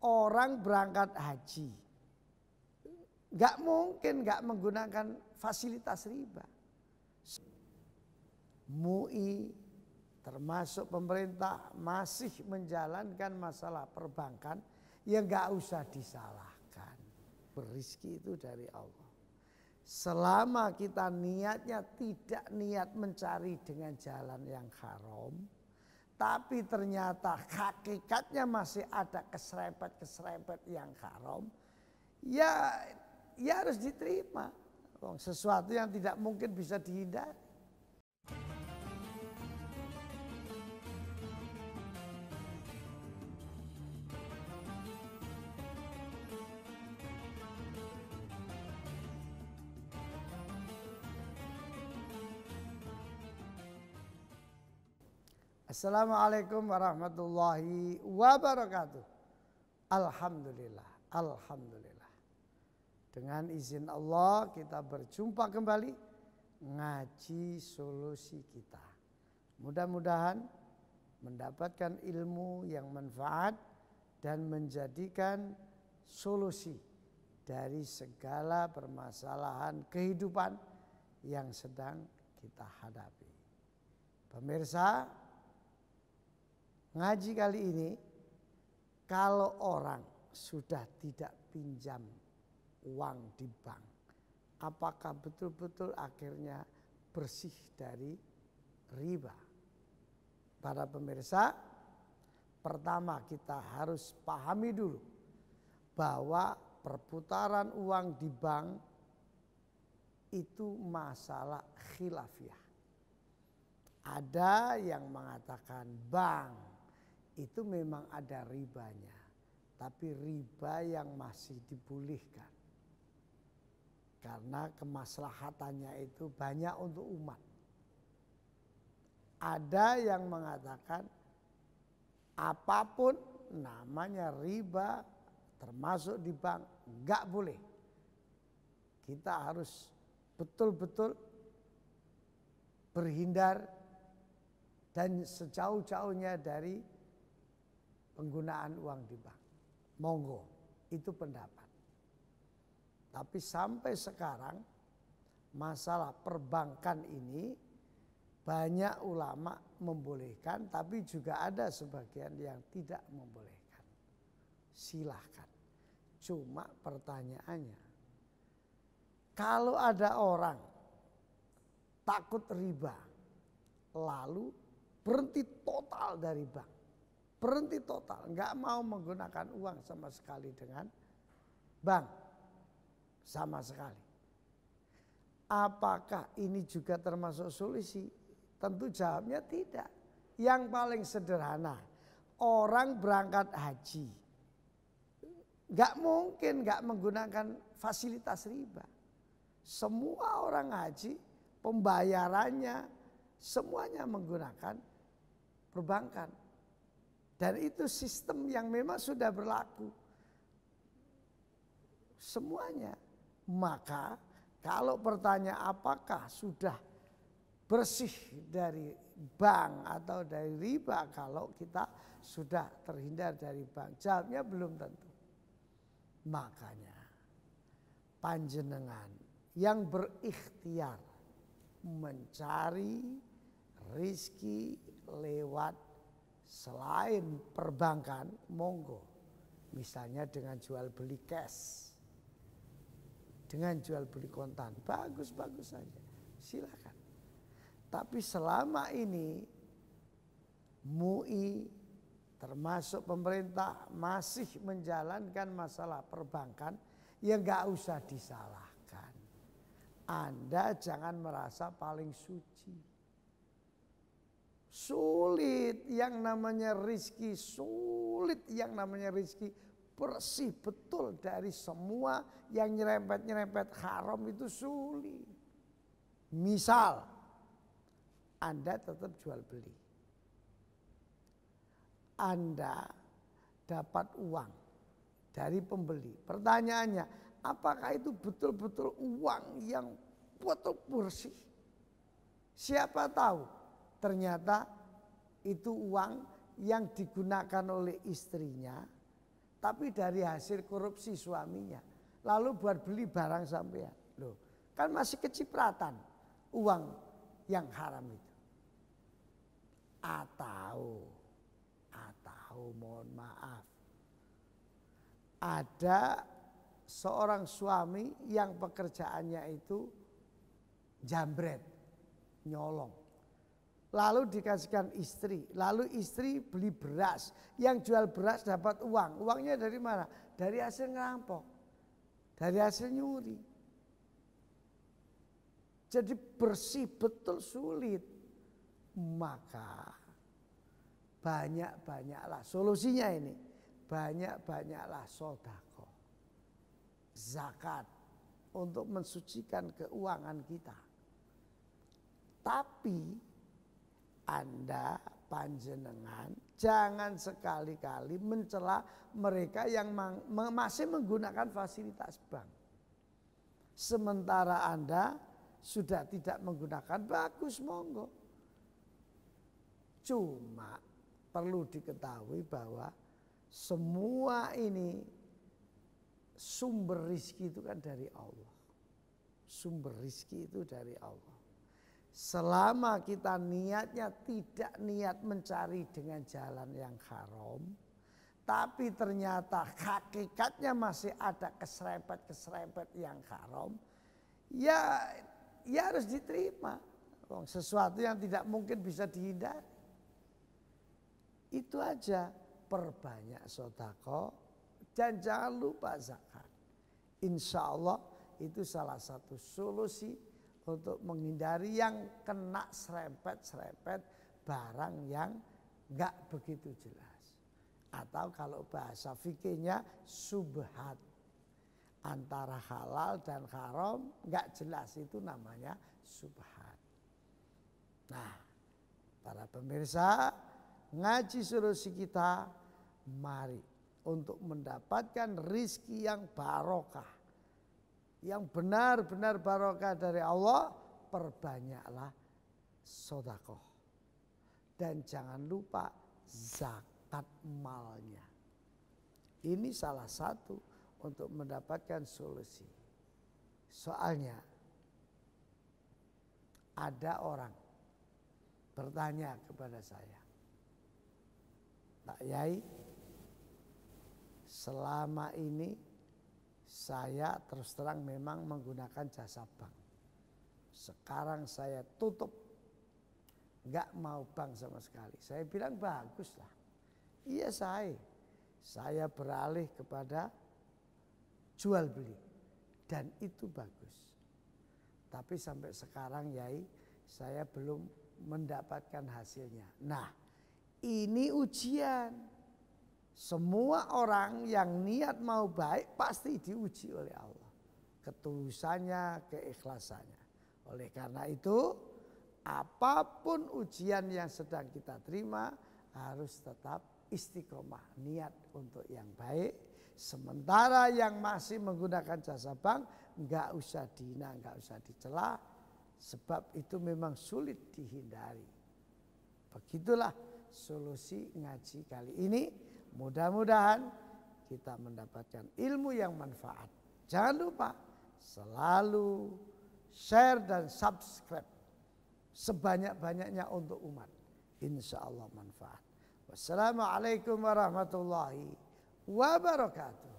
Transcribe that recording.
orang berangkat haji, nggak mungkin nggak menggunakan fasilitas riba. MUI termasuk pemerintah masih menjalankan masalah perbankan, ya nggak usah disalahkan. Rezeki itu dari Allah. Selama kita niatnya tidak niat mencari dengan jalan yang haram, tapi ternyata hakikatnya masih ada keserempet-keserempet yang haram, ya harus diterima. Sesuatu yang tidak mungkin bisa dihindari. Assalamualaikum warahmatullahi wabarakatuh. Alhamdulillah, alhamdulillah. Dengan izin Allah kita berjumpa kembali ngaji solusi kita. Mudah-mudahan mendapatkan ilmu yang manfaat dan menjadikan solusi dari segala permasalahan kehidupan yang sedang kita hadapi. Pemirsa, ngaji kali ini, kalau orang sudah tidak pinjam uang di bank, apakah betul-betul akhirnya bersih dari riba? Para pemirsa, pertama kita harus pahami dulu bahwa perputaran uang di bank itu masalah khilafiyah. Ada yang mengatakan bank itu memang ada ribanya, tapi riba yang masih dibolehkan. Karena kemaslahatannya itu banyak untuk umat. Ada yang mengatakan apapun namanya riba termasuk di bank enggak boleh. Kita harus betul-betul berhindar dan sejauh-jauhnya dari penggunaan uang di bank. Monggo, itu pendapat. Tapi sampai sekarang masalah perbankan ini banyak ulama membolehkan, tapi juga ada sebagian yang tidak membolehkan. Silahkan. Cuma pertanyaannya, kalau ada orang takut riba, lalu berhenti total dari bank, berhenti total, nggak mau menggunakan uang sama sekali dengan bank, sama sekali. Apakah ini juga termasuk solusi? Tentu jawabnya tidak. Yang paling sederhana, orang berangkat haji, nggak mungkin nggak menggunakan fasilitas riba. Semua orang haji, pembayarannya semuanya menggunakan perbankan. Dan itu sistem yang memang sudah berlaku. Semuanya. Maka kalau pertanyaan apakah sudah bersih dari bank atau dari riba kalau kita sudah terhindar dari bank? Jawabnya belum tentu. Makanya panjenengan yang berikhtiar mencari rizki lewat selain perbankan, monggo. Misalnya dengan jual beli cash, dengan jual beli kontan, bagus-bagus saja, silakan. Tapi selama ini MUI termasuk pemerintah masih menjalankan masalah perbankan, ya nggak usah disalahkan. Anda jangan merasa paling suci. Sulit yang namanya rizki, sulit yang namanya rizki, bersih betul dari semua yang nyerempet-nyerempet haram itu sulit. Misal, Anda tetap jual beli. Anda dapat uang dari pembeli. Pertanyaannya, apakah itu betul-betul uang yang betul bersih? Siapa tahu ternyata itu uang yang digunakan oleh istrinya, tapi dari hasil korupsi suaminya. Lalu buat beli barang sampean. Loh, kan masih kecipratan uang yang haram itu. Atau mohon maaf, ada seorang suami yang pekerjaannya itu jambret, nyolong. Lalu dikasihkan istri, lalu istri beli beras, yang jual beras dapat uang. Uangnya dari mana? Dari hasil ngerampok, dari hasil nyuri. Jadi bersih betul sulit. Maka banyak-banyaklah solusinya ini. Banyak-banyaklah sedekah, zakat untuk mensucikan keuangan kita. Tapi Anda panjenengan jangan sekali-kali mencela mereka yang masih menggunakan fasilitas bank. Sementara Anda sudah tidak menggunakan, bagus, monggo. Cuma perlu diketahui bahwa semua ini sumber rizki itu kan dari Allah. Sumber rizki itu dari Allah. Selama kita niatnya tidak niat mencari dengan jalan yang haram, tapi ternyata hakikatnya masih ada keserempet-keserempet yang haram, ya harus diterima. Sesuatu yang tidak mungkin bisa dihindari. Itu aja, perbanyak sedekah dan jangan lupa zakat. Insya Allah itu salah satu solusi untuk menghindari yang kena serempet-serempet barang yang gak begitu jelas. Atau kalau bahasa fikihnya subhat. Antara halal dan haram gak jelas, itu namanya subhat. Nah, para pemirsa, ngaji solusi kita, mari untuk mendapatkan rizki yang barokah, yang benar-benar barokah dari Allah, perbanyaklah sedekah. Dan jangan lupa zakat malnya. Ini salah satu untuk mendapatkan solusi. Soalnya ada orang bertanya kepada saya, Pak Yai, selama ini saya terus terang memang menggunakan jasa bank. Sekarang saya tutup, nggak mau bank sama sekali. Saya bilang baguslah. Iya saya beralih kepada jual beli dan itu bagus. Tapi sampai sekarang Yai, saya belum mendapatkan hasilnya. Nah, ini ujian. Semua orang yang niat mau baik pasti diuji oleh Allah. Ketulusannya, keikhlasannya. Oleh karena itu, apapun ujian yang sedang kita terima, harus tetap istiqomah, niat untuk yang baik. Sementara yang masih menggunakan jasa bank, enggak usah dihina, enggak usah dicela, sebab itu memang sulit dihindari. Begitulah solusi ngaji kali ini. Mudah-mudahan kita mendapatkan ilmu yang manfaat. Jangan lupa selalu share dan subscribe sebanyak-banyaknya untuk umat. Insya Allah manfaat. Wassalamualaikum warahmatullahi wabarakatuh.